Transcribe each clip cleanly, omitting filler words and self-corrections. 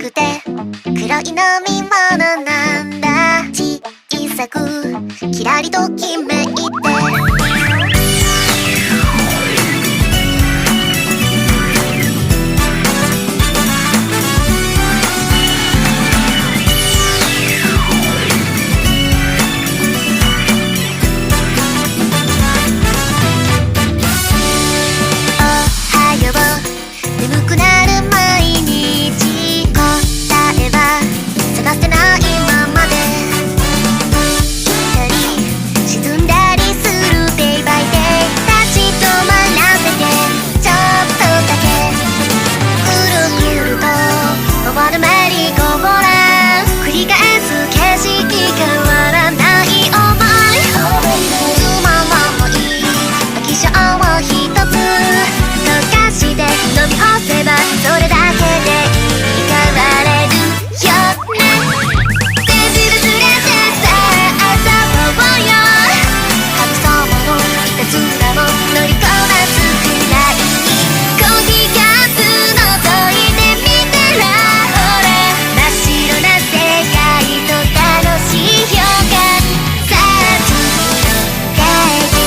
くて黒い飲み物なんだ。小さくキラリときめいて眠くなる毎日、答えは探せないままで行ったり沈んだりするデイバイデイ、立ち止まらせてちょっとだけぐるぐると回るメリーゴーラン、繰り返す景色変わらない想い、つままない液晶を一つ溶かして飲み干せばそれだけで変われるよね。手汁連れてさあ遊ぼうよ、神様のいたずらも乗りこなすくらいにコーヒーカップ覗いてみたら、ほら真っ白な世界と楽しい予感、さあ次の帰り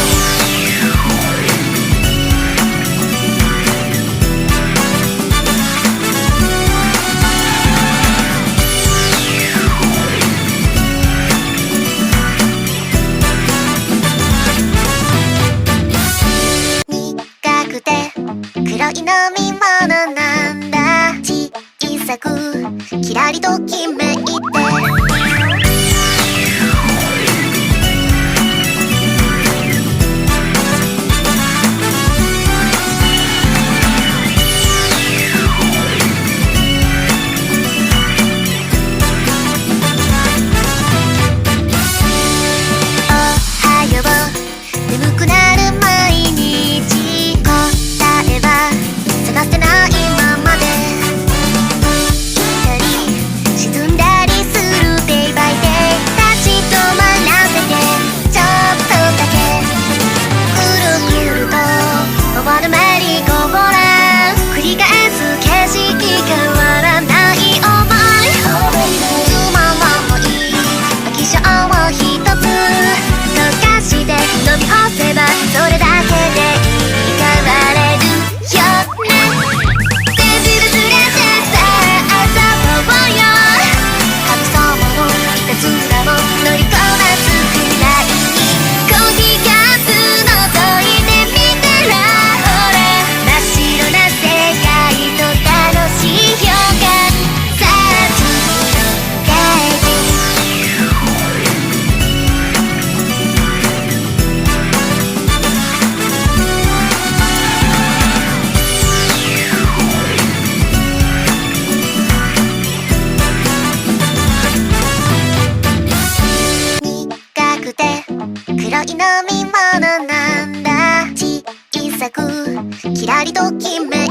苦くて黒い飲み物なんだ。小さくキラリときめいて眠くなる毎日、答えは探せないままで行ったり沈んだりするデイバイデイ、立ち止まらせてちょっとだけぐるぐると回るメリーゴーラン、繰り返す景色変わらない想い、つままない液晶を一つ溶かして飲み干せばそれだけで変われるよね。手汁連れてさあ遊ぼうよ、神様のいたずらも乗りこなすくらいにコーヒーカップ覗いてみたら、ほら真っ白な世界と楽しい予感、さあ次の帰り苦くて黒い飲み物なんだ。小さくキラリときめい